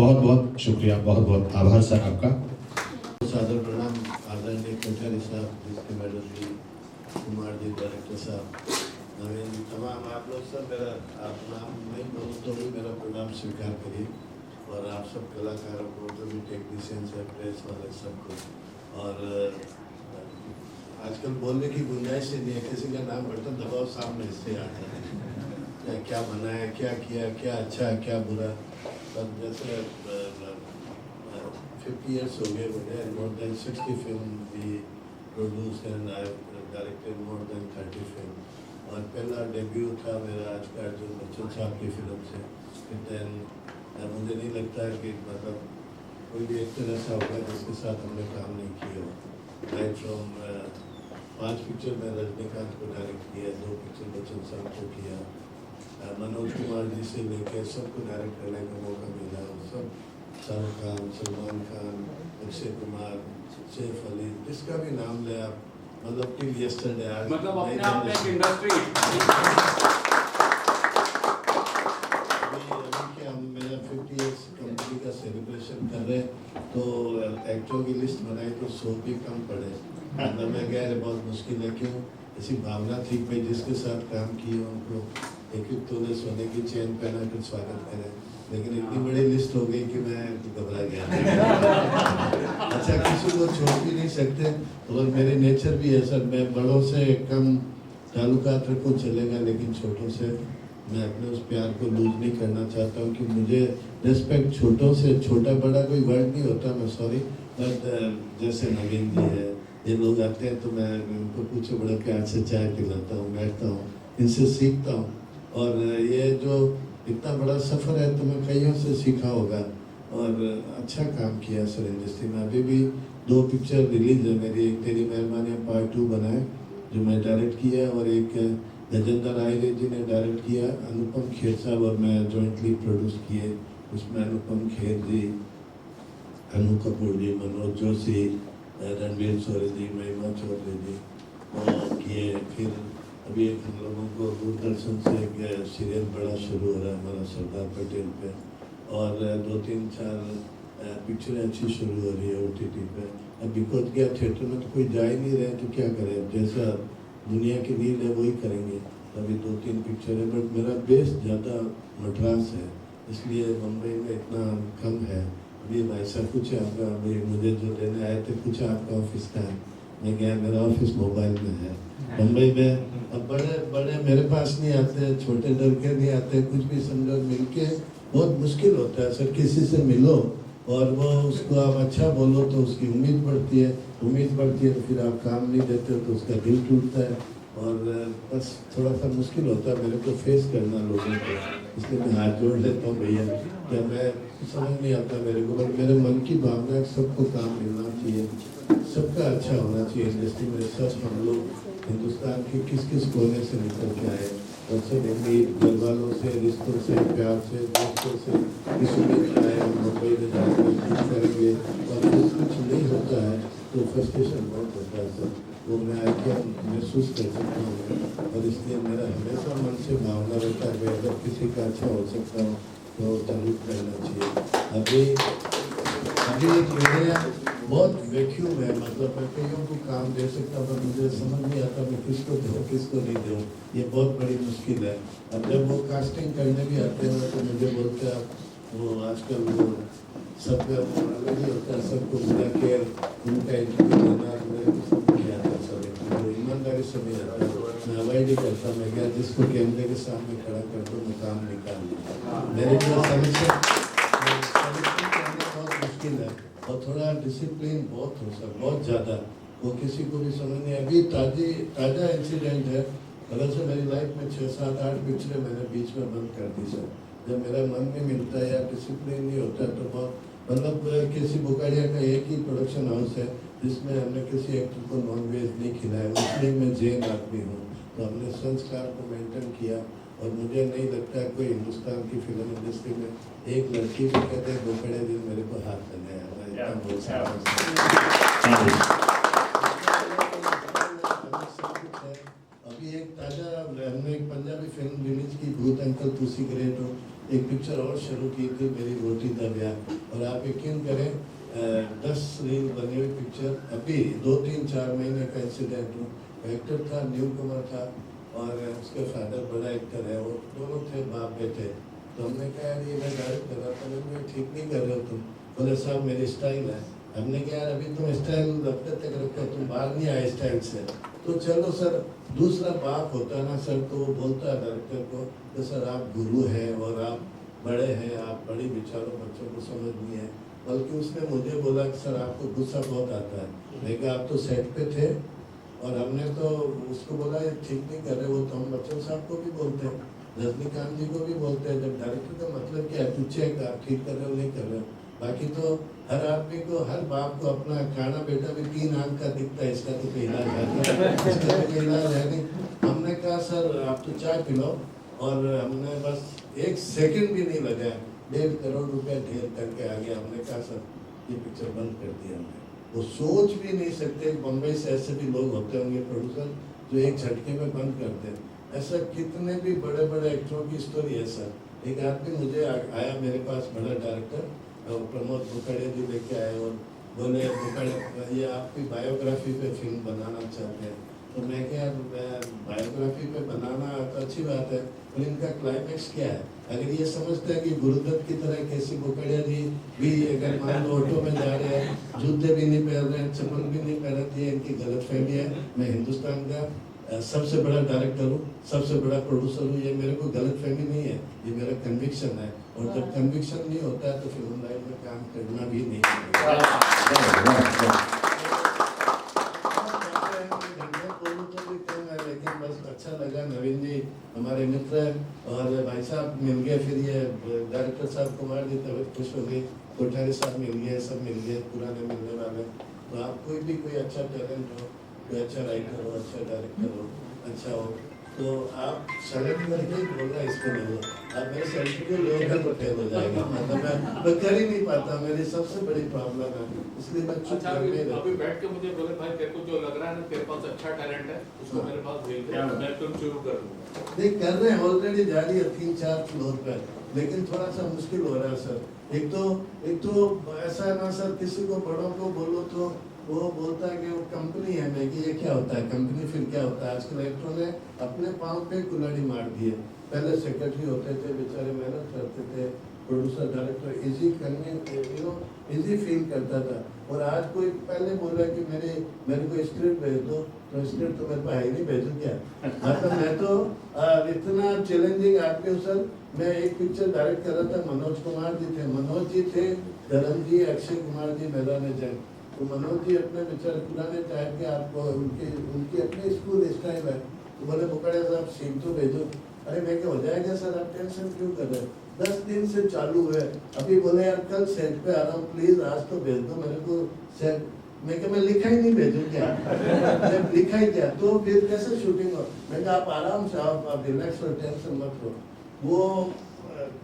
बहुत बहुत शुक्रिया, बहुत बहुत आभार सर आपका। सादर प्रणाम आदरणीय कोठारी साहब, डिस्ट्रिक्ट मैडम जी, कुमार जी, डायरेक्टर साहब, नवीन, तमाम आप लोग सब मेरा, आप नाम नहीं बोलूँ तो भी मेरा प्रणाम स्वीकार करिए, और आप सब कलाकारों को, जो भी टेक्नीशियंस है, प्रेस वाले सबको। और आजकल बोलने की गुंजाइश ही नहीं है, किसी का नाम बढ़ता दबाव सामने इससे आता है, क्या बनाया, क्या किया, क्या अच्छा, क्या बुरा। तब जैसे 50 years हो गए मुझे, more than 60 film we produced and I directed more than 30 film। और पहला डेब्यू था मेरा आज का जो बच्चन साहब की फिल्म से। देन मुझे नहीं लगता है कि मतलब कोई भी एक्टर ऐसा होगा जिसके साथ हमने काम नहीं किया हो। राइट फ्रॉम 5 पिक्चर में रजनीकांत को डायरेक्ट किया, 2 पिक्चर बच्चन साहब को किया, मनोज कुमार जी से लेकर सबको डायरेक्ट करने का मौका मिला। सब शाहरुख खान, सलमान खान, अक्षय कुमार, सैफ अली, जिसका भी नाम ले आप, मतलब टिल यस्टरडे, आज मतलब अपने आप में एक इंडस्ट्री। अभी के हम मेरा 50 years कंपनी का सेलिब्रेशन कर रहे हैं, तो एक्टरों की लिस्ट बनाई तो 100 भी कम पड़े। मतलब मैं कह रहे बहुत मुश्किल है, क्यों? ऐसी भावना थी भाई जिसके साथ काम किए उनको एक तोले सोने की चेन पहना कर स्वागत करें, लेकिन इतनी बड़ी लिस्ट हो गई कि मैं घबरा गया। अच्छा, किसी को छोड़ भी नहीं सकते, और मेरे नेचर भी है सर, मैं बड़ों से कम ताल्लुकात रखूँ चलेगा, लेकिन छोटों से मैं अपने उस प्यार को लूज नहीं करना चाहता हूँ, कि मुझे रिस्पेक्ट छोटों से, छोटा बड़ा कोई वर्ड नहीं होता, मैं सॉरी, बट जैसे नवीन जी है, ये लोग आते हैं तो मैं उनको पूछे बड़े प्यार से चाय पिलाता हूँ, बैठता हूँ, इनसे सीखता हूँ। और ये जो इतना बड़ा सफ़र है तो मैं कईयों से सीखा होगा, और अच्छा काम किया सर इंडस्ट्री में। अभी भी 2 पिक्चर रिलीज है मेरी, एक तेरी मेहरबानी पार्ट 2 बना है जो मैं डायरेक्ट किया, और एक गजेंद्र आयरे जी ने डायरेक्ट किया, अनुपम खेर साहब और मैं जॉइंटली प्रोड्यूस किए। उसमें अनुपम खेर जी, अनु कपूर जी, मनोज जोशी, रणवीर शोरे जी, महिमा चौधरी जी किए। फिर अभी एक हम लोगों को दूरदर्शन से एक सीरियल बड़ा शुरू हो रहा है हमारा सरदार पटेल पे, और 2-3-4 पिक्चरें अच्छी शुरू हो रही है OTT पे। अब बिकॉज क्या थिएटर में तो कोई जा ही नहीं रहे, तो क्या करें, जैसा दुनिया की नीड है वही करेंगे। अभी 2-3 पिक्चर है, बट मेरा बेस ज़्यादा मद्रास है, इसलिए मुंबई में इतना कम है। अभी भाई साहब कुछ आपका, अभी मुझे जो लेने आए थे, कुछ आपका ऑफिस का है, मैं गया, मेरा ऑफिस मोबाइल में है मुंबई में। अब बड़े बड़े मेरे पास नहीं आते, छोटे डर के नहीं आते, कुछ भी समझो मिलके बहुत मुश्किल होता है सर। किसी से मिलो और वो उसको आप अच्छा बोलो तो उसकी उम्मीद बढ़ती है, तो फिर आप काम नहीं देते हो तो उसका दिल टूटता है, और बस थोड़ा सा मुश्किल होता है मेरे को फेस करना लोगों को। इसलिए मैं हाथ जोड़ लेता हूँ भैया, क्या मैं समझ नहीं आता मेरे को, बट मेरे मन की भावना है सबको काम मिलना चाहिए, सबका अच्छा होना चाहिए इंडस्ट्री में। सब हम लोग हिंदुस्तान के किस किस कोने से निकल के आए, और सब उम्मीद, घर वालों से, रिश्तों से, प्यार से, दोस्तों से इस उम्मीद में आए हम मुंबई में जाकर कुछ करेंगे, और कुछ नहीं होता है तो फ्रस्ट्रेशन बहुत होता है सर, वो मैं आके महसूस कर सकता हूँ। और इसलिए मेरा हमेशा मन से भावना रहता है कि अगर किसी का अच्छा हो सकता हो तो जरूर करना चाहिए। अभी मेरे बहुत वैक्यूम है, मतलब मैं कईयों को काम दे सकता हूँ, मुझे समझ नहीं आता मैं किसको दूँ किसको नहीं दूँ, ये बहुत बड़ी मुश्किल है। अब जब वो कास्टिंग करने भी आते हैं तो मुझे बोलते हैं वो आजकल वो सबका वो अलग ही होता है, सबको बुला के उनका इंटरव्यू देना, मेरे को समझ नहीं आता सर, तो ईमानदारी से नहीं आता, मैं अवॉइड ही करता, मैं क्या जिसको कैमरे के सामने खड़ा कर दो मैं काम निकाल लूँ। मेरे लिए समस्या बहुत मुश्किल है, और थोड़ा डिसिप्लिन बहुत हो सर, बहुत ज़्यादा, वो किसी को भी समझ नहीं। अभी ताज़ा इंसिडेंट है, अगर से मेरी लाइफ में 6-7-8 पिक्चरें मैंने बीच में बंद कर दी सर, जब मेरा मन नहीं मिलता है या डिसिप्लिन नहीं होता है तो बहुत, मतलब किसी बुकाड़िया का एक ही प्रोडक्शन हाउस है जिसमें हमने किसी एक्टर को नॉन-वेज नहीं खिलाया, उसमें मैं जैन आदमी हूँ, तो हमने संस्कार को मेंटेन किया। और मुझे नहीं लगता है कोई हिंदुस्तान की फिल्म इंडस्ट्री में एक लड़की भी कहते हैं बुकाड़े दिन मेरे को हाथ लगाया, मैं इतना बोल सकता हूँ। अभी एक ताज़ा हमने एक पंजाबी फिल्म रिलीज की, भूत अंकल तुसी ग्रेट हो, एक पिक्चर और शुरू की थी, मेरी रोटी दा ब्याह। और आप यकीन करें 10 रील बनी हुई पिक्चर, अभी 2-3-4 महीने का इंसिडेंट हो। एक्टर था, न्यू कुमार था और उसके फादर बड़ा एक्टर है, वो दोनों थे बाप बेटे। तो हमने कहा यार ये मैं डायरेक्ट कर रहा था, मैं ठीक नहीं कर रहे हो तुम। बोले साहब मेरी स्टाइल है। हमने कहा यार अभी तुम स्टाइल रखते तक रखते हो, तुम बाहर नहीं आए स्टाइल से। तो चलो सर, दूसरा बाप होता है ना सर, तो वो बोलता है डायरेक्टर को तो सर आप गुरु हैं और आप बड़े हैं, आप बड़ी विचारों, बच्चों को समझ नहीं है। बल्कि उसने मुझे बोला कि सर आपको गुस्सा बहुत आता है। मैं कहा आप तो सेट पे थे। और हमने तो उसको बोला ये ठीक नहीं कर रहे, वो तो हम बच्चन साहब को भी बोलते हैं, रजनीकांत जी को भी बोलते हैं, जब डायरेक्टर का मतलब क्या है, तू चेक आप ठीक कर रहे हो नहीं कर रहे हो। बाकी तो हर आदमी को, हर बाप को अपना काना बेटा भी 3 आंख का दिखता है, इसका तो कोई इलाज है इसका तो कोई इलाज है नहीं। हमने कहा सर आप तो चाय पिलाओ, और हमने बस 1 सेकंड भी नहीं लगा, 1.5 करोड़ रुपया ढेर करके आ गया। हमने कहा सर ये पिक्चर बंद कर दिया हमने। वो सोच भी नहीं सकते, बम्बई से ऐसे भी लोग होते होंगे प्रोड्यूसर जो एक झटके में बंद करते हैं। ऐसा कितने भी बड़े बड़े एक्टरों की स्टोरी है सर। एक आदमी मुझे आया मेरे पास, बड़ा डायरेक्टर प्रमोद बुखाड़िया जी लेके आए और बोले बुखाड़िया ये आपकी बायोग्राफी पे फिल्म बनाना चाहते हैं। तो मैं क्या बायोग्राफी पे बनाना तो अच्छी बात है, पर इनका क्लाइमेक्स क्या है? अगर ये समझते हैं कि गुरुदत्त की तरह केसी बुखाड़िया जी भी अगर मान लो ऑटो में जा रहे हैं, जूते भी नहीं पहन रहे हैं, चप्पल भी नहीं पहन रही है, इनकी गलतफहमी है। मैं हिंदुस्तान का सबसे बड़ा डायरेक्टर हूँ, सबसे बड़ा प्रोड्यूसर हूँ, ये मेरे को गलतफहमी नहीं है, ये मेरा कन्विक्शन है। और जब कन्विक्शन नहीं होता है तो फिल्म लाइन में काम करना भी नहीं लेकिन बस अच्छा लगा, नवीन जी हमारे मित्र हैं और भाई साहब मिल गए, फिर ये डायरेक्टर साहब कुमार जी तबीयत खुश हो गई, कोठारी साहब मिल गए, सब मिल गए, पुराने मिलने वाले। तो आप कोई भी कोई अच्छा टैलेंट हो, कोई अच्छा राइटर हो, अच्छा डायरेक्टर हो, अच्छा हो, तो आप सेलेक्ट करके बोलना इसको नहीं हो। आप मेरे सर्टिफिकेट लोगे तो फेल हो जाएगा, मतलब मैं कर ही नहीं पाता, मेरी सबसे बड़ी प्रॉब्लम है, इसलिए मैं चुप करके अभी बैठ के मुझे बोले भाई तेरे को जो लग रहा है ना तेरे पास अच्छा टैलेंट है उसको मेरे पास भेज दे, मैं फिल्म शुरू कर दूंगा। नहीं कर रहे हैं, ऑलरेडी जारी है 3-4 फ्लोर पर, लेकिन थोड़ा सा मुश्किल हो रहा है सर। एक तो ऐसा है ना सर, किसी को बड़ों को बोलो तो वो बोलता है कि वो कंपनी है, मैं कि ये क्या होता है कंपनी, फिर क्या होता है। आजकल एक्टरों ने अपने पाँव पे कुल्हाड़ी मार दी है। पहले सेक्रेटरी होते थे, बेचारे मेहनत करते थे, प्रोड्यूसर डायरेक्टर इजी करने इजी फील करता था। और आज कोई पहले बोला कि मेरे को स्क्रिप्ट भेज दो, तो स्क्रिप्ट तो मेरे पास है नहीं, भेजूँ क्या? मतलब मैं तो इतना चैलेंजिंग आदमी हूँ सर। मैं एक पिक्चर डायरेक्ट कर रहा था, मनोज कुमार जी थे, मनोज जी थे, धर्म जी, अक्षय कुमार जी, मैदान जंग। तो मनोज जी अपने बेचारे पुराने टाइप के, आपको उनकी अपनी स्कूल स्टाइल है। तो बोले बुखाड़िया साहब सीन तो भेजो। अरे मैं क्या हो जाएगा सर, आप टेंशन क्यों कर रहे हैं? 10 दिन से चालू है। अभी बोले यार कल सेट पे आ रहा हूँ, प्लीज आज तो भेज दो मेरे को सेट। मैं क्या मैं लिखा ही नहीं भेजूँ क्या? जब लिखा ही क्या तो फिर कैसे शूटिंग हो? मैं कहा आप आराम से आओ, आप रिलैक्स हो, टेंशन मत लो। वो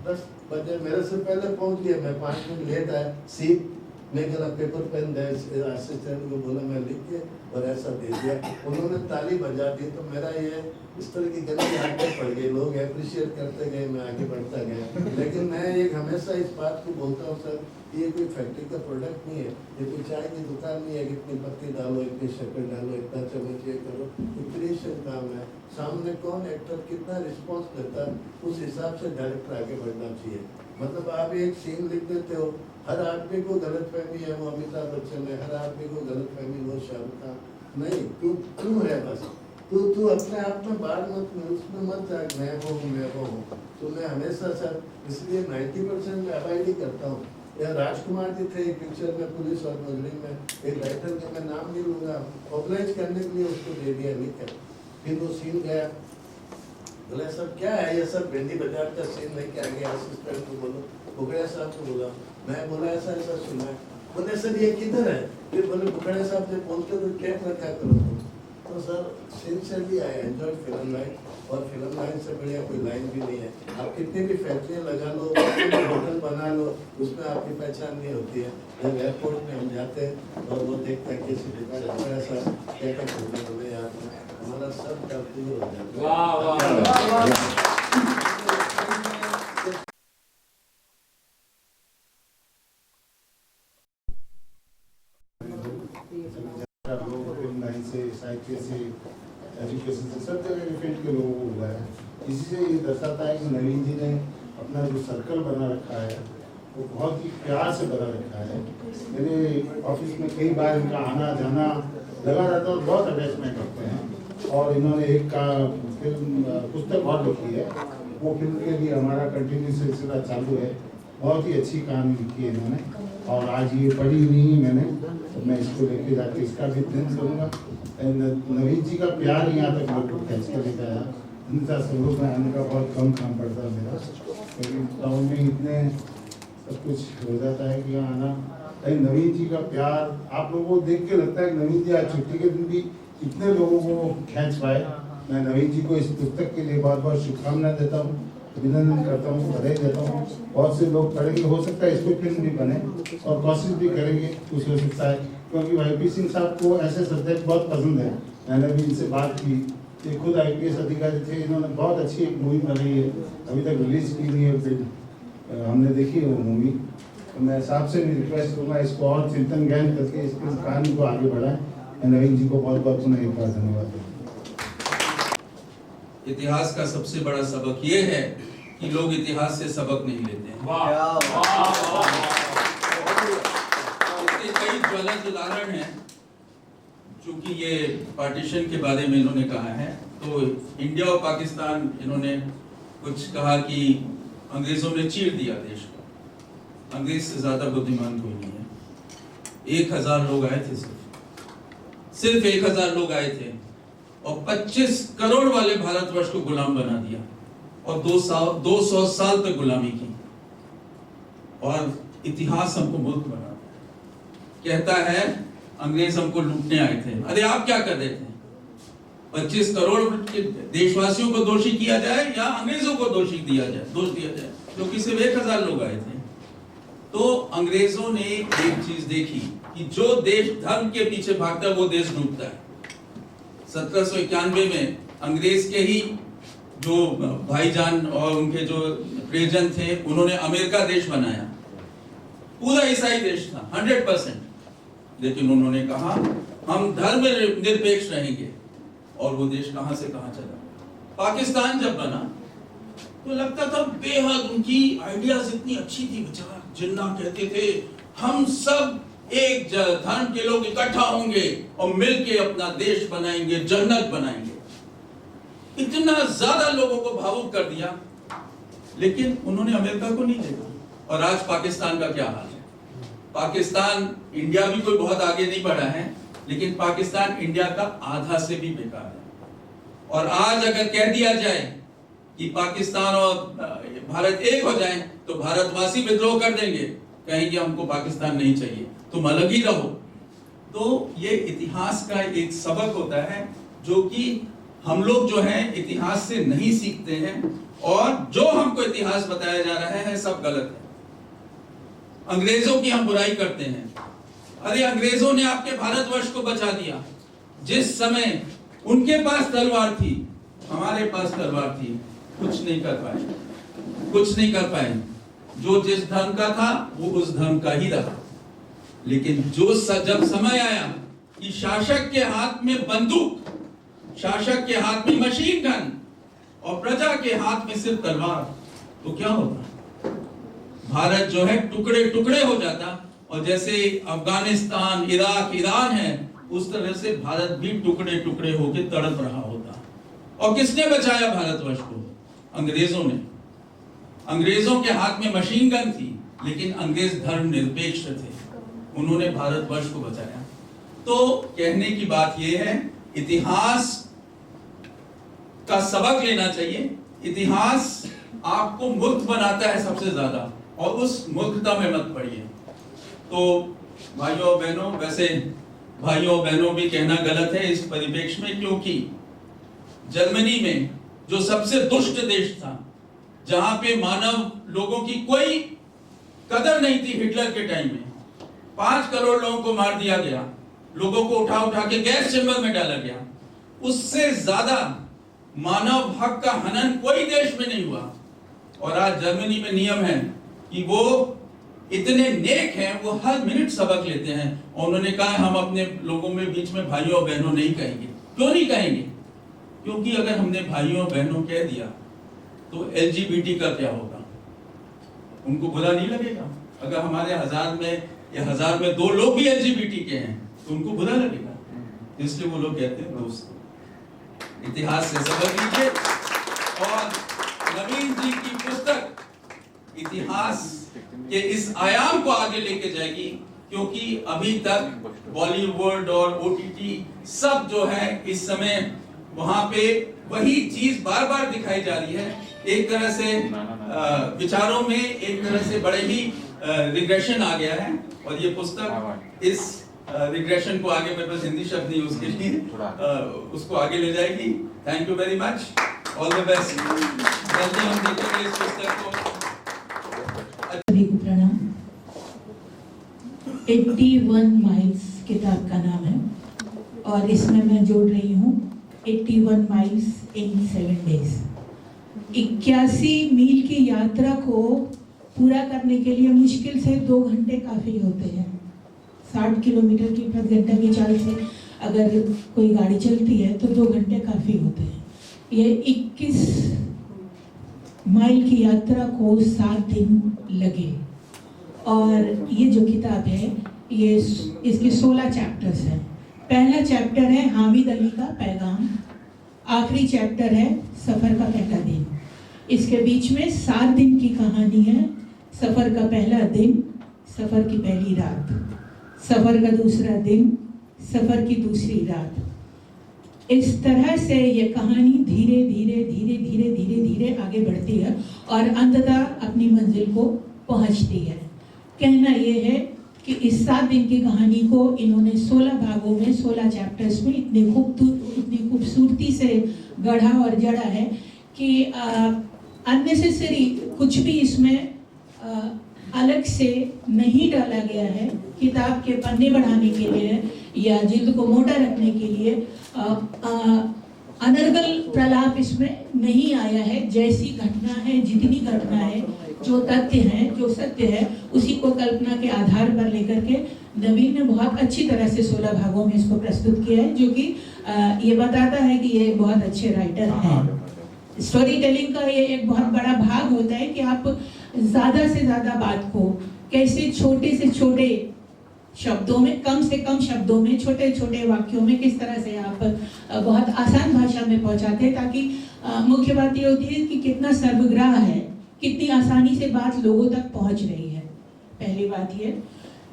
10 बजे मेरे से पहले पहुंच गया, मैं 5 मिनट लेट आया। सीट मैं गला पेपर पेन असिस्टेंट को बोला मैं लिख के और ऐसा दे दिया, उन्होंने ताली बजा दी। तो मेरा ये इस तरह की गलती आदत पड़ गई, लोग अप्रिशिएट करते गए, मैं आगे बढ़ता गया। लेकिन मैं एक हमेशा इस बात को बोलता हूँ सर, ये कोई फैक्ट्री का प्रोडक्ट नहीं है, ये कोई चाय की दुकान नहीं है कि इतनी पत्ती डालो, इतनी शक्कर डालो, इतना चम्मच ये करो। ये क्रिएशन काम है, सामने कौन एक्टर कितना रिस्पॉन्स देता है उस हिसाब से डायरेक्टर आगे बढ़ना चाहिए। मतलब आप एक सीन लिख देते हो, हर आदमी को गलतफहमी है वो अमिताभ बच्चन है, हर आदमी को गलतफहमी वो शाहरुख खान। नहीं, तू है बस, तू अपने आप में बात मत, उसमें मत जाग मैं वो हूँ। तो मैं हमेशा सर इसलिए 90% में अवॉइड ही करता हूँ। या राजकुमार जी थे एक पिक्चर में, पुलिस और मुजरिम में, एक राइटर का मैं नाम नहीं लूँगा, ऑर्गेनाइज करने के लिए उसको दे दिया लिख कर। फिर वो सीन गया, बोला सब क्या है ये सब, भिंडी बाजार का सीन लेके आ गया, असिस्टेंट को बोलो, बुखाड़िया साहब को बोला, मैं बोला ऐसा ऐसा सुना है। बोले सर ये किधर है? फिर बोले बुखाड़िया साहब से बोलते तो टेप रखा करो। तो sir sincerely I enjoy film line, और फिल्म लाइन से बढ़िया कोई लाइन भी नहीं है। आप कितनी भी फैक्ट्रियाँ लगा लो, होटल बना लो, उसमें आपकी पहचान नहीं होती है। जब एयरपोर्ट में हम जाते हैं और वो देखते हैं किसी बुखाड़िया साहब क्या क्या बोले यार, हमारा हमारा सब डर दूर हो जाता है। वाह वाह लोग फिल्म लाइन से, साहित्य से, एजुकेशन से, सब जगह के फील्ड के लोगों को बुलाया है। इसी से ये दर्शाता है कि नवीन जी ने अपना जो सर्कल बना रखा है वो बहुत ही प्यार से बना रखा है। मेरे ऑफिस में कई बार इनका आना जाना लगा रहता है और बहुत अटैचमेंट रखते हैं। और इन्होंने एक का फिल्म पुस्तक और लिखी है, वो फिल्म के लिए हमारा कंटिन्यू सिलसिला चालू है। बहुत ही अच्छी कहानी लिखी है इन्होंने और आज ये पढ़ी नहीं है मैंने, तो मैं इसको लेके जाके इसका भी अध्ययन करूँगा। नवीन जी का प्यार यहाँ तक लोग को खींच कर लेकर आया। अन्यथा शहरों में आने का बहुत कम काम पड़ता है मेरा, लेकिन टाउन में इतने सब कुछ हो जाता है कि यहाँ आना। कहीं नवीन जी का प्यार आप लोगों को देख के लगता है कि नवीन जी आज छुट्टी के दिन भी इतने लोगों को खींच पाए। मैं नवीन जी को इस पुस्तक के लिए बहुत बहुत शुभकामनाएं देता हूँ, अभिनंदन करता हूँ, बधाई देता हूँ। बहुत से लोग पढ़ेंगे, हो सकता है इस पर फिल्म भी बने और कोशिश भी करेंगे, कुछ हो सकता है, क्योंकि वाईपी सिंह साहब को ऐसे सब्जेक्ट बहुत पसंद है। मैंने भी इनसे बात की, ये खुद IPS अधिकारी थे, इन्होंने बहुत अच्छी एक मूवी बनाई है, अभी तक रिलीज की नहीं है फिल्म, हमने देखी है वो मूवी। तो मैं साहब से भी रिक्वेस्ट करूँगा इसको और चिंतन ज्ञान करके इस कहानी को आगे बढ़ाएं। मैं नवीन जी को बहुत बहुत पुनः एक बार धन्यवाद दूँ। इतिहास का सबसे बड़ा सबक ये है कि लोग इतिहास से सबक नहीं लेते हैं। इसके कई ज्वलंत उदाहरण हैं। चूंकि ये पार्टीशन के बारे में इन्होंने कहा है, तो इंडिया और पाकिस्तान इन्होंने कुछ कहा कि अंग्रेजों ने चीर दिया देश को। अंग्रेज से ज्यादा बुद्धिमान कोई नहीं है। 1000 लोग आए थे, सिर्फ 1000 लोग आए थे और 25 करोड़ वाले भारतवर्ष को गुलाम बना दिया और 200 साल तक गुलामी की। और इतिहास हमको मुल्क बना कहता है अंग्रेज हमको लूटने आए थे। अरे आप क्या कर रहे थे? 25 करोड़ के देशवासियों को दोषी किया जाए या अंग्रेजों को दोष दिया जाए, क्योंकि सिर्फ 1000 लोग आए थे। तो अंग्रेजों ने एक चीज देखी कि जो देश धर्म के पीछे भागता है वो देश डूबता है। 1791 में अंग्रेज के ही जो भाईजान और उनके जो प्रियजन थे, उन्होंने अमेरिका देश बनाया। पूरा ईसाई देश था 100%, लेकिन उन्होंने कहा हम धर्म निरपेक्ष रहेंगे, और वो देश कहां से कहां चला। पाकिस्तान जब बना तो लगता था बेहद उनकी आइडियाज इतनी अच्छी थी। विचार जिन्ना कहते थे हम सब एक धर्म के लोग इकट्ठा होंगे और मिलके अपना देश बनाएंगे, जन्नत बनाएंगे। इतना ज्यादा लोगों को भावुक कर दिया, लेकिन उन्होंने अमेरिका को नहीं देखा। और आज पाकिस्तान का क्या हाल है? पाकिस्तान, इंडिया भी कोई बहुत आगे नहीं बढ़ा है, लेकिन पाकिस्तान इंडिया का आधा से भी बेकार है। और आज अगर कह दिया जाए कि पाकिस्तान और भारत एक हो जाएं, तो भारतवासी विद्रोह कर देंगे, कहेंगे हमको पाकिस्तान नहीं चाहिए, तुम अलग ही रहो। तो ये इतिहास का एक सबक होता है जो कि हम लोग जो है इतिहास से नहीं सीखते हैं, और जो हमको इतिहास बताया जा रहा है सब गलत है। अंग्रेजों की हम बुराई करते हैं। अरे अंग्रेजों ने आपके भारतवर्ष को बचा दिया। जिस समय उनके पास तलवार थी, हमारे पास तलवार थी, कुछ नहीं कर पाए। जो जिस धर्म का था वो उस धर्म का ही रहा। लेकिन जब समय आया कि शासक के हाथ में बंदूक, शासक के हाथ में मशीन गन और प्रजा के हाथ में सिर्फ तलवार, तो क्या होता? भारत जो है टुकड़े टुकड़े हो जाता। और जैसे अफगानिस्तान, इराक, ईरान है, उस तरह से भारत भी टुकड़े टुकड़े होकर तड़प रहा होता। और किसने बचाया भारतवर्ष को? अंग्रेजों ने। अंग्रेजों के हाथ में मशीन गन थी, लेकिन अंग्रेज धर्म निरपेक्ष थे, उन्होंने भारतवर्ष को बचाया। तो कहने की बात यह है, इतिहास का सबक लेना चाहिए। इतिहास आपको मूर्ख बनाता है सबसे ज्यादा, और उस मूर्खता में मत पड़िए। तो भाइयों और बहनों, वैसे भाइयों और बहनों भी कहना गलत है इस परिप्रेक्ष्य में, क्योंकि जर्मनी में जो सबसे दुष्ट देश था, जहां पे मानव लोगों की कोई कदर नहीं थी, हिटलर के टाइम में 5 करोड़ लोगों को मार दिया गया, लोगों को उठा उठा के गैस चेंबर में डाला गया। उससे ज्यादा मानव हक का हनन कोई देश में नहीं हुआ। और आज जर्मनी में नियम है कि वो इतने नेक हैं, वो हर मिनट सबक लेते हैं। और उन्होंने कहा हम अपने लोगों में बीच में भाइयों और बहनों नहीं कहेंगे। क्यों नहीं कहेंगे? क्योंकि अगर हमने भाइयों बहनों कह दिया तो LGBT का क्या होगा? उनको बुरा नहीं लगेगा? अगर हमारे 1000 में या 1000 में 2 लोग भी LGBT के हैं तो उनको बुरा लगेगा। इसलिए वो लोग कहते हैं दोस्त इतिहास से सबक लीजिए। और नवीन जी की पुस्तक इतिहास के इस आयाम को आगे लेके जाएगी, क्योंकि अभी तक बॉलीवुड और OTT सब जो है इस समय वहां पे वही चीज बार बार दिखाई जा रही है। एक तरह से विचारों में एक तरह से बड़े ही रिग्रेशन आ गया है। और ये पुस्तक इस रिग्रेशन को आगे, मेरे पास हिंदी शब्द नहीं उसके लिए, उसको आगे ले जाएगी। Thank you very much, all the best. जल्दी हम देखेंगे इस पुस्तक को। सभी को प्रणाम। 81 माइल्स किताब का नाम है और इसमें मैं जोड़ रही हूँ 81 माइल्स इन 7 डेज। 81 मील की यात्रा को पूरा करने के लिए मुश्किल से 2 घंटे काफ़ी होते हैं। 60 किलोमीटर की प्रति घंटा की चाल से अगर कोई गाड़ी चलती है तो 2 घंटे काफ़ी होते हैं। ये 21 माइल की यात्रा को 7 दिन लगे। और ये जो किताब है ये इसके 16 चैप्टर्स हैं। पहला चैप्टर है हामिद अली का पैगाम, आखिरी चैप्टर है सफ़र का पहला दिन। इसके बीच में 7 दिन की कहानी है। सफ़र का पहला दिन, सफ़र की पहली रात, सफ़र का दूसरा दिन, सफ़र की दूसरी रात। इस तरह से ये कहानी धीरे धीरे धीरे धीरे धीरे धीरे आगे बढ़ती है और अंततः अपनी मंजिल को पहुंचती है। कहना ये है कि इस 7 दिन की कहानी को इन्होंने 16 भागों में 16 चैप्टर्स में इतनी खूबसूरती से गढ़ा और जड़ा है कि अननेसेसरी कुछ भी इसमें अलग से नहीं डाला गया है। किताब के पन्ने बढ़ाने के लिए या जिल्द को मोटा रखने के लिए अनर्गल प्रलाप इसमें नहीं आया है। जैसी घटना है, जितनी घटना है, जो तथ्य है, जो सत्य है, उसी को कल्पना के आधार पर लेकर के नवीन ने बहुत अच्छी तरह से 16 भागों में इसको प्रस्तुत किया है, जो कि ये बताता है कि ये बहुत अच्छे राइटर हैं। स्टोरी टेलिंग का ये एक बहुत बड़ा भाग होता है कि आप ज़्यादा से ज़्यादा बात को कैसे छोटे से छोटे शब्दों में, कम से कम शब्दों में, छोटे छोटे वाक्यों में किस तरह से आप बहुत आसान भाषा में पहुंचाते हैं, ताकि मुख्य बात ये होती है कि कितना सर्वग्राह है, कितनी आसानी से बात लोगों तक पहुंच रही है। पहली बात ये।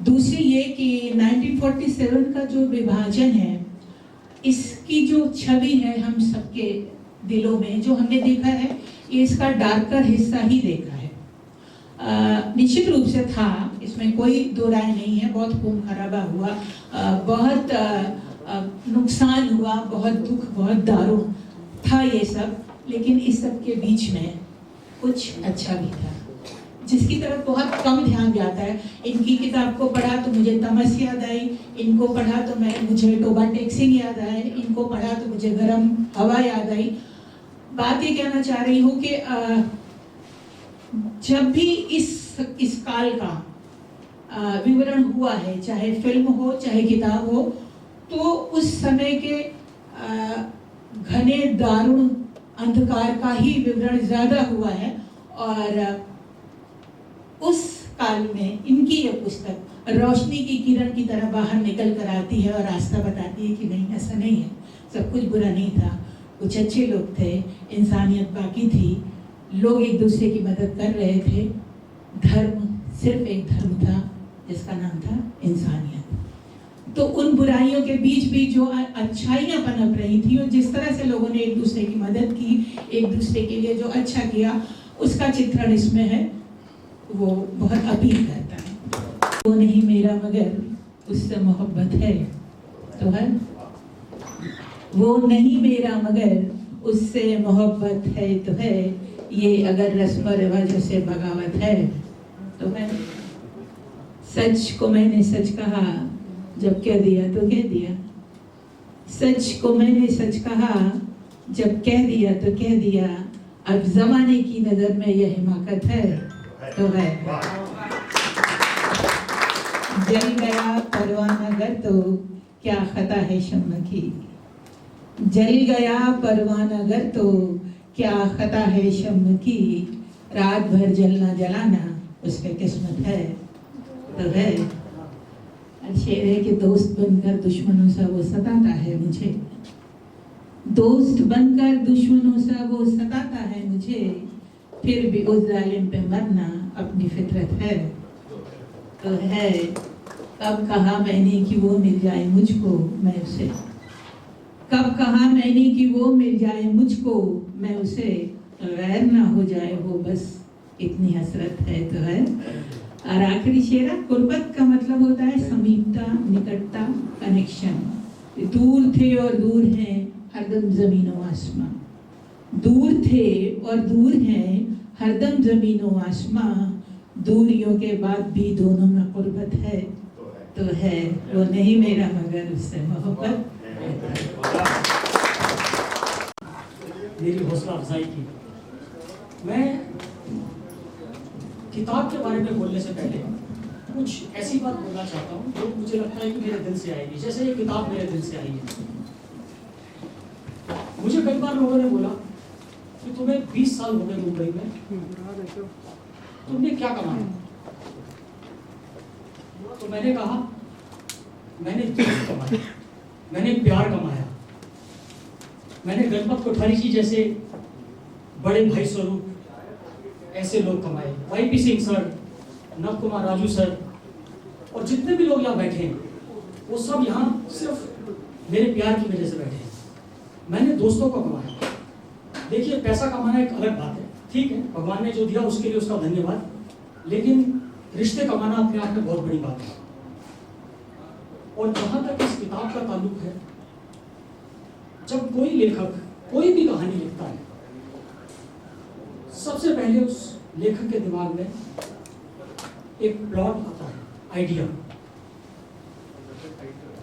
दूसरी ये कि 1947 का जो विभाजन है, इसकी जो छवि है हम सबके दिलों में, जो हमने देखा है, ये इसका डार्कर हिस्सा ही देखा है। निश्चित रूप से था, इसमें कोई दो राय नहीं है। बहुत खून खराबा हुआ, बहुत नुकसान हुआ, बहुत दुख, बहुत दारुण था ये सब। लेकिन इस सब के बीच में कुछ अच्छा भी था, जिसकी तरफ बहुत कम ध्यान जाता है। इनकी किताब को पढ़ा तो मुझे तमस याद आई, इनको पढ़ा तो मुझे टोबा टेक्सिंग याद आए, इनको पढ़ा तो मुझे गर्म हवा याद आई। बात ये कहना चाह रही हूँ कि जब भी इस काल का विवरण हुआ है, चाहे फिल्म हो चाहे किताब हो, तो उस समय के घने दारुण अंधकार का ही विवरण ज्यादा हुआ है। और उस काल में इनकी ये पुस्तक रोशनी की किरण की तरह बाहर निकल कर आती है और रास्ता बताती है कि नहीं, ऐसा नहीं है, सब कुछ बुरा नहीं था, कुछ अच्छे लोग थे, इंसानियत बाकी थी, लोग एक दूसरे की मदद कर रहे थे। धर्म सिर्फ एक धर्म था जिसका नाम था इंसानियत। तो उन बुराइयों के बीच भी जो अच्छाइयाँ पनप रही थी और जिस तरह से लोगों ने एक दूसरे की मदद की, एक दूसरे के लिए जो अच्छा किया, उसका चित्रण इसमें है। वो बहुत अपील करता है। वो नहीं मेरा मगर उससे मोहब्बत है तो है, वो नहीं मेरा मगर उससे मोहब्बत है तो है, ये अगर रस्म रिवाजों से बगावत है तो है। सच को मैंने सच कहा, जब कह दिया तो कह दिया, सच को मैंने सच कहा, जब कह दिया तो कह दिया, अब जमाने की नजर में यह हिमाकत है तो है। जल गया परवाना गर तो क्या खता है शम्म की, जल गया परवाना गर तो क्या खता है शम्म की, रात भर जलना जलाना उस पे किस्मत है तो है। शेर है कि दोस्त बनकर दुश्मनों से वो सताता है मुझे, दोस्त बनकर दुश्मनों से वो सताता है मुझे, फिर भी उस जालिम पे मरना अपनी फितरत है तो है। कब कहा मैंने कि वो मिल जाए मुझको मैं उसे, कब कहा मैंने कि वो मिल जाए मुझको मैं उसे, गैर ना हो जाए वो बस इतनी हसरत है तो है। और आखिरी शेरा, कुर्बत का मतलब होता है समीपता, निकटता, कनेक्शन। दूर थे और दूर हैं हरदम ज़मीनो आसमां, दूर थे और दूर हैं हरदम ज़मीनो आसमां, दूरियों के बाद भी दोनों में कुर्बत है तो है। वो नहीं मेरा मगर उससे मोहब्बत। मेरी हौसला अफजाई की। मैं किताब के बारे में बोलने से पहले कुछ ऐसी बात बोलना चाहता हूँ जो मुझे लगता है कि मेरे दिल से आएगी, जैसे ये किताब मेरे दिल से आई है। मुझे कई बार लोगों ने बोला कि तुम्हें 20 साल हो गए मुंबई में, तुमने क्या कमाया? तो मैंने कहा मैंने दोस्त कमाया, मैंने प्यार कमाया, मैंने गणपत कोठारी जी जैसे बड़े भाई स्वरूप ऐसे लोग कमाए, वाईपी सिंह सर, नव कुमार राजू सर और जितने भी लोग यहाँ बैठे हैं वो सब यहाँ सिर्फ मेरे प्यार की वजह से बैठे हैं। मैंने दोस्तों को कमाया। देखिए, पैसा कमाना एक अलग बात है, ठीक है, भगवान ने जो दिया उसके लिए उसका धन्यवाद, लेकिन रिश्ते कमाना अपने आप में बहुत बड़ी बात है। और जहाँ तक इस किताब का ताल्लुक है, जब कोई लेखक कोई भी कहानी लिखता है, सबसे पहले उस लेखक के दिमाग में एक प्लॉट आता है, आइडिया।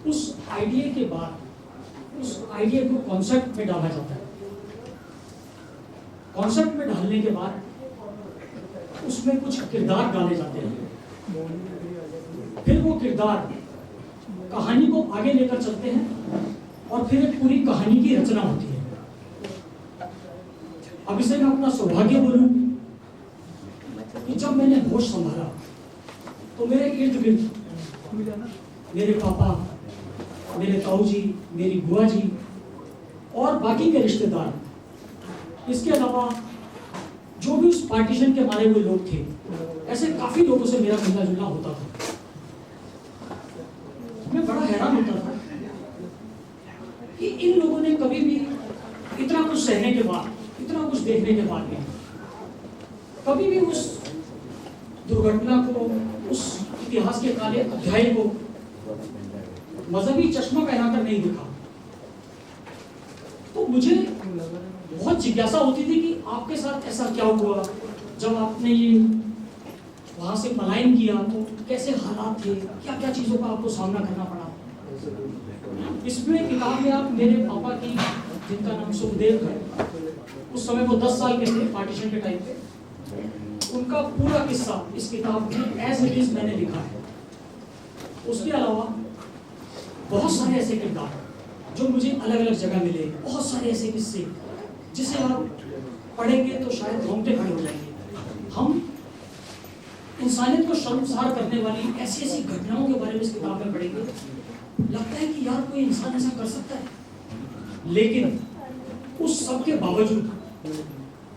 उस आइडिया के बाद उस आइडिया को कॉन्सेप्ट में डाला जाता है। कॉन्सेप्ट में डालने के बाद उसमें कुछ किरदार डाले जाते हैं, फिर वो किरदार कहानी को आगे लेकर चलते हैं और फिर एक पूरी कहानी की रचना होती है। अब इसे मैं अपना सौभाग्य बोलूं कि जब मैंने होश संभाला तो मेरे इर्द गिर्द मेरे पापा, मेरे ताऊ जी, मेरी बुआ जी और बाकी के रिश्तेदार, इसके अलावा जो भी उस पार्टीशन के मारे हुए लोग थे, ऐसे काफी लोगों से मेरा मिलना जुलना होता था। मैं बड़ा हैरान होता था कि इन लोगों ने कभी भी इतना कुछ सहने के बाद, इतना कुछ देखने के बाद भी कभी भी उस दुर्घटना को, उस इतिहास के काले अध्याय को मजहबी चश्मा पहनाकर नहीं देखा। तो मुझे बहुत जिज्ञासा होती थी कि आपके साथ ऐसा क्या हुआ, जब आपने ये वहां से पलायन किया तो कैसे हालात थे, क्या क्या चीजों का आपको सामना करना पड़ा। इसमें किताब में आप मेरे पापा की, जिनका नाम सुखदेव है, उस समय वो 10 साल के थे पार्टीशन के टाइम पे, उनका पूरा किस्सा इस किताब में एज इट इज मैंने लिखा है। उसके अलावा बहुत सारे ऐसे किरदार जो मुझे अलग अलग जगह मिले, बहुत सारे ऐसे किस्से जिसे आप पढ़ेंगे तो शायद रोंगटे खड़े हो जाएंगे। हम इंसानियत को शर्मसार करने वाली ऐसी ऐसी घटनाओं के बारे में इस किताब में पढ़ेंगे, लगता है कि यार कोई इंसान ऐसा कर सकता है। लेकिन उस सब के बावजूद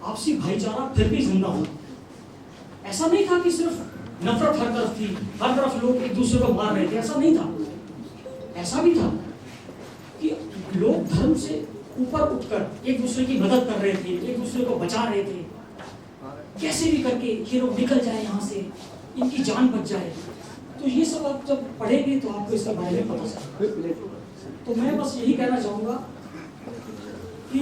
आपसी भाईचारा फिर भी जिंदा हो। ऐसा नहीं था कि सिर्फ नफरत हर तरफ थी, हर तरफ लोग एक दूसरे को मार रहे थे, ऐसा नहीं था। ऐसा भी था कि लोग धर्म से ऊपर उठकर एक दूसरे की मदद कर रहे थे, एक दूसरे को बचा रहे थे, कैसे भी करके ये लोग निकल जाए यहाँ से, इनकी जान बच जाए। तो ये सब आप जब पढ़ेंगे तो आपको इसके बारे में पता चलेगा। तो मैं बस यही कहना चाहूँगा कि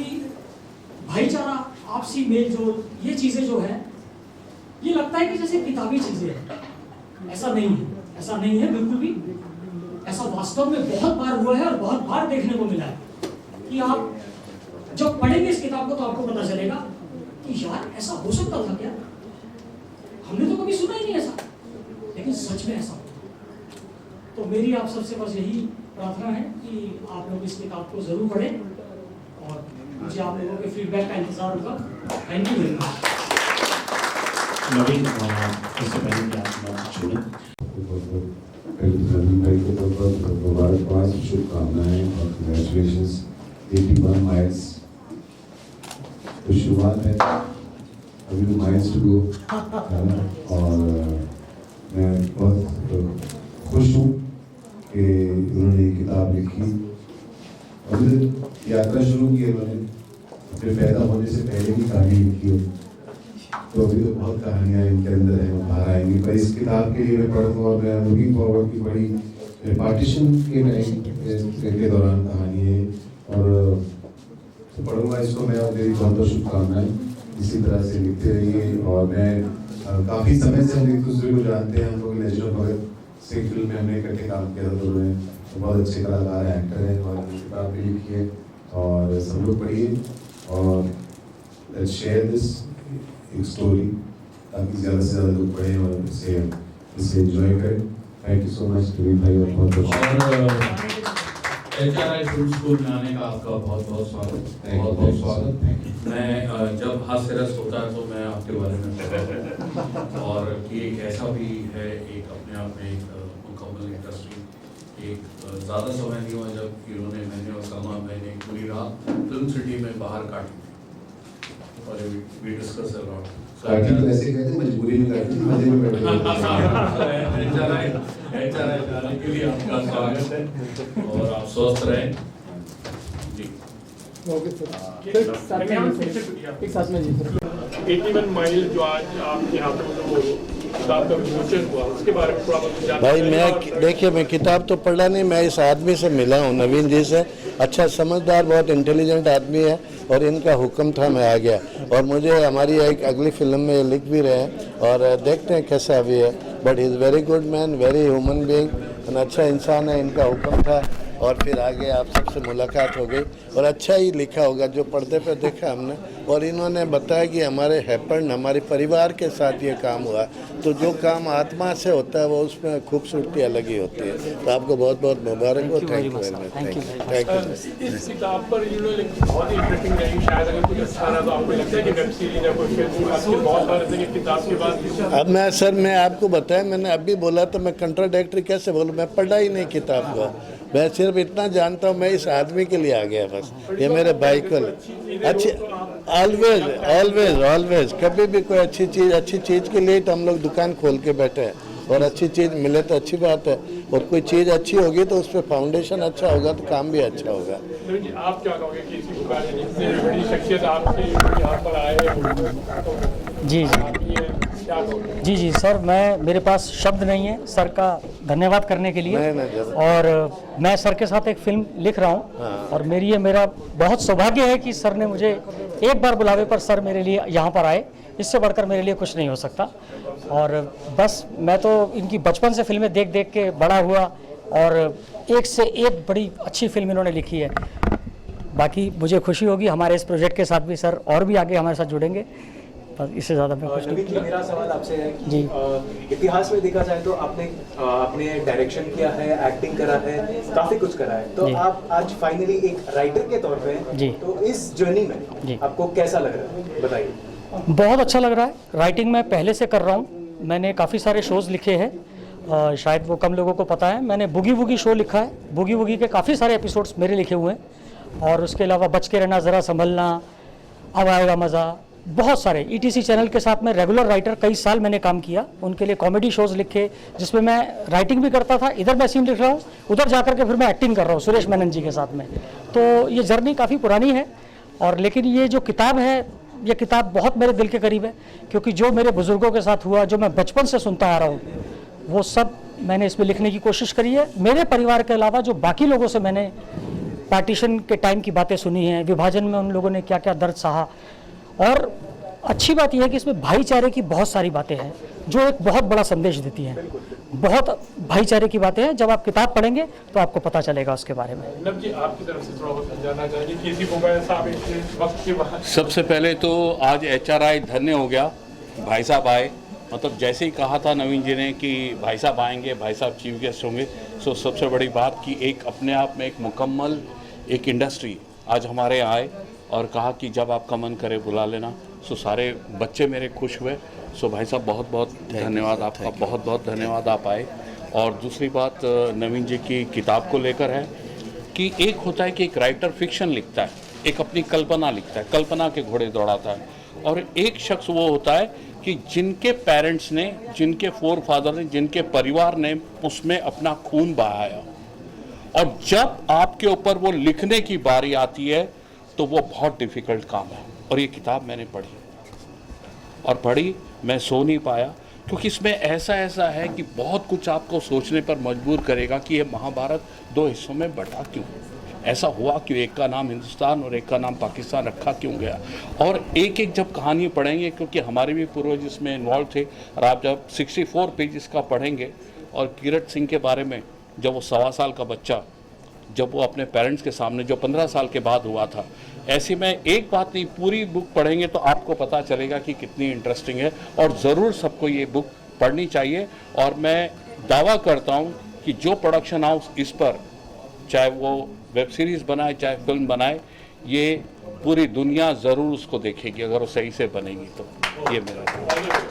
भाईचारा, आपसी मेल जोल, ये चीज़ें जो है, ये लगता है कि जैसे किताबी चीज़ें हैं। ऐसा नहीं है, ऐसा नहीं है बिल्कुल भी। ऐसा वास्तव में बहुत बार हुआ है और बहुत बार देखने को मिला है कि आप जब पढ़ेंगे इस किताब को तो आपको पता चलेगा कि यार ऐसा हो सकता था क्या, हमने तो कभी सुना ही नहीं ऐसा, लेकिन सच में ऐसा होता। तो मेरी आप सबसे बस यही प्रार्थना है कि आप लोग इस किताब को जरूर पढ़ें और मुझे आप लोगों के फीडबैक का इंतजार होगा। Thank you very much. Naveen, इससे पहले कि आप बात छोड़ें, नवीन भाई को बहुत मुबारकबाद, शुभकामनाएं और कंग्रेचुलेशंस 81 माइल्स। तो शुरुआत है, अभी माइल्स टू गो, और मैं बहुत खुश हूँ कि उन्होंने ये किताब लिखी। अभी यात्रा शुरू की है उन्होंने, अपने पैदा होने से पहले की कहानी लिखी हो, तो अभी तो बहुत कहानियाँ इनके अंदर हैं, वो बाहर आएंगी। पर इस किताब के लिए मैं पढ़ूँ और मैं लुकिंग फॉरवर्ड की बड़ी पार्टीशन के टाइम के दौरान कहानी है, और तो पढ़ूँगा इसको मैं, और मेरी बहुत बहुत शुभकामनाएं। इसी तरह से लिखते रहिए। और मैं काफ़ी समय से हम एक दूसरे को जानते हैं, हम लोग नेचुरल भगत से फिल्म में हमने इकट्ठे काम किया था, तो उन्हें बहुत अच्छे कलाकार हैं, एक्टर हैं, और किताब भी लिखी है और सब लोग पढ़िए और लेट्स शेयर दिस एक स्टोरी, ताकि ज़्यादा से ज़्यादा लोग पढ़ें और इसे एंजॉय करें। थैंक यू सो मच नवीन भाई, और बहुत बहुत HRI फिल्म स्कूल में आने का आपका बहुत बहुत स्वागत, बहुत बहुत स्वागत। मैं जब हास्य रस होता है तो मैं आपके बारे में पढ़ता हूँ, और कि एक ऐसा भी है, एक अपने आप में एक मुकम्मल इंडस्ट्री। एक ज़्यादा समय नहीं हुआ जब इन्होंने, मैंने और सलमा मैंने पूरी रात फिल्म सिटी में बाहर काटी थी, और वी डिस्कस अलॉट। काटी तो ऐसे कहते हैं, मजबूरी में काटी थी, मजे में बैठे HRI जाने के लिए आपका स्वागत है, और आप स्वस्थ रहें जी। एक साथ में जी 81 माइल जो आज आपके हाथों में जो किताब का विमोचन हुआ, उसके बारे में थोड़ा बहुत जानकारी। भाई मैं देखिए, मैं किताब तो पढ़ा नहीं, मैं इस आदमी से मिला हूँ, नवीन जी से। अच्छा समझदार, बहुत इंटेलिजेंट आदमी है, और इनका हुक्म था मैं आ गया। और मुझे हमारी एक अगली फिल्म में लिख भी रहे हैं, और देखते हैं कैसा अभी है। But is very good man, very human being, अच्छा इंसान है। इनका हुक्म था, और फिर आगे आप सबसे मुलाकात हो गई, और अच्छा ही लिखा होगा जो पर्दे पे देखा हमने। और इन्होंने बताया कि हमारे हैपन, हमारे परिवार के साथ ये काम हुआ, तो जो काम आत्मा से होता है वो उसमें खूबसूरती अलग ही होती है। तो आपको बहुत बहुत मुबारक हो। Thank you very much. Thank you. इस किताब पर इन्होंने बहुत इंटरेस्टिंग रही, शायद अगर कुछ अच्छा रहा तो आपको लगता है कि वेब सीरीज या कोई फिल्म आपके बहुत सारे थे किताब के बाद। अब मैं सर, मैं आपको बताया, मैंने अभी बोला तो मैं कंट्राडिक्टरी कैसे बोलूँ, मैं पढ़ा ही नहीं किताब को। मैं सिर्फ इतना जानता हूँ, मैं इस आदमी के लिए आ गया बस, ये मेरे भाई को। अच्छी ऑलवेज ऑलवेज ऑलवेज, कभी भी कोई अच्छी चीज़ के लिए तो हम लोग दुकान खोल के बैठे हैं, और अच्छी चीज़ मिले तो अच्छी बात है, और कोई चीज़ अच्छी होगी तो उस पर फाउंडेशन अच्छा होगा तो काम भी अच्छा होगा। आप क्या कहोगे कि इसी प्रकार जितनी बड़ी शख्सियत आपके यहाँ पर आए जी जी जी सर, मेरे पास शब्द नहीं है सर का धन्यवाद करने के लिए। और मैं सर के साथ एक फिल्म लिख रहा हूँ, और मेरा बहुत सौभाग्य है कि सर ने मुझे एक बार बुलावे पर सर मेरे लिए यहाँ पर आए। इससे बढ़कर मेरे लिए कुछ नहीं हो सकता। और बस मैं तो इनकी बचपन से फिल्में देख देख के बड़ा हुआ, और एक से एक बड़ी अच्छी फिल्म इन्होंने लिखी है। बाकी मुझे खुशी होगी हमारे इस प्रोजेक्ट के साथ भी सर और भी आगे हमारे साथ जुड़ेंगे, बस इससे ज़्यादा मैं कुछ नहीं। मेरा सवाल आपसे है कि जी, इतिहास में देखा जाए तो आपने डायरेक्शन किया है, एक्टिंग करा है, काफ़ी कुछ करा है, तो आप आज फाइनली एक राइटर के तौर पे जी, तो इस जर्नी में आपको कैसा लग रहा है, बताइए। बहुत अच्छा लग रहा है। राइटिंग मैं पहले से कर रहा हूँ, मैंने काफ़ी सारे शोज़ लिखे हैं, शायद वो कम लोगों को पता है। मैंने बुगी वुगी शो लिखा है, बुगी वुगी के काफ़ी सारे एपिसोड्स मेरे लिखे हुए हैं। और उसके अलावा बच के रहना, ज़रा संभलना, अब आएगा मज़ा, बहुत सारे ETC चैनल के साथ में रेगुलर राइटर कई साल मैंने काम किया, उनके लिए कॉमेडी शोज़ लिखे जिसमें मैं राइटिंग भी करता था। इधर मैं सीन लिख रहा हूँ, उधर जाकर के फिर मैं एक्टिंग कर रहा हूँ सुरेश मेनन जी के साथ में। तो ये जर्नी काफ़ी पुरानी है, और लेकिन ये जो किताब है, ये किताब बहुत मेरे दिल के करीब है, क्योंकि जो मेरे बुज़ुर्गों के साथ हुआ, जो मैं बचपन से सुनता आ रहा हूँ, वो सब मैंने इसमें लिखने की कोशिश करी है। मेरे परिवार के अलावा जो बाकी लोगों से मैंने पार्टीशन के टाइम की बातें सुनी हैं, विभाजन में उन लोगों ने क्या क्या दर्द सहा, और अच्छी बात यह है कि इसमें भाईचारे की बहुत सारी बातें हैं जो एक बहुत बड़ा संदेश देती हैं। बहुत भाईचारे की बातें हैं, जब आप किताब पढ़ेंगे तो आपको पता चलेगा उसके बारे में। नब जी, आपकी तरफ से थोड़ा बहुत जानना चाहिए कि इसी मोबाइल साहब इतने वक्त के बाद। सबसे पहले तो आज HRI धन्य हो गया, भाई साहब आए। मतलब जैसे ही कहा था नवीन जी ने कि भाई साहब आएंगे, भाई साहब चीफ गेस्ट होंगे, सो सबसे बड़ी बात कि एक अपने आप में एक मुकम्मल एक इंडस्ट्री आज हमारे यहाँ आए और कहा कि जब आपका मन करे बुला लेना। सो सारे बच्चे मेरे खुश हुए। सो भाई साहब बहुत बहुत धन्यवाद आपका, बहुत बहुत धन्यवाद आप आए। और दूसरी बात नवीन जी की किताब को लेकर है कि एक होता है कि एक राइटर फिक्शन लिखता है, एक अपनी कल्पना लिखता है, कल्पना के घोड़े दौड़ाता है, और एक शख्स वो होता है कि जिनके पेरेंट्स ने, जिनके फोर फादर ने, जिनके परिवार ने उसमें अपना खून बहाया, और जब आपके ऊपर वो लिखने की बारी आती है तो वो बहुत डिफ़िकल्ट काम है। और ये किताब मैंने पढ़ी और पढ़ी, मैं सो नहीं पाया, क्योंकि इसमें ऐसा है कि बहुत कुछ आपको सोचने पर मजबूर करेगा कि ये महाभारत दो हिस्सों में बटा क्यों, ऐसा हुआ क्यों, एक का नाम हिंदुस्तान और एक का नाम पाकिस्तान रखा क्यों गया। और एक एक जब कहानी पढ़ेंगे, क्योंकि हमारे भी पूर्वज इसमें इन्वॉल्व थे, और आप जब 64 पेजेस का पढ़ेंगे, और कीरत सिंह के बारे में जब वो 1.25 साल का बच्चा, जब वो अपने पेरेंट्स के सामने, जो 15 साल के बाद हुआ था, ऐसे में एक बात नहीं, पूरी बुक पढ़ेंगे तो आपको पता चलेगा कि कितनी इंटरेस्टिंग है। और ज़रूर सबको ये बुक पढ़नी चाहिए। और मैं दावा करता हूँ कि जो प्रोडक्शन हाउस इस पर, चाहे वो वेब सीरीज़ बनाए चाहे फिल्म बनाए, ये पूरी दुनिया ज़रूर उसको देखेगी अगर वो सही से बनेगी तो। ये मेरा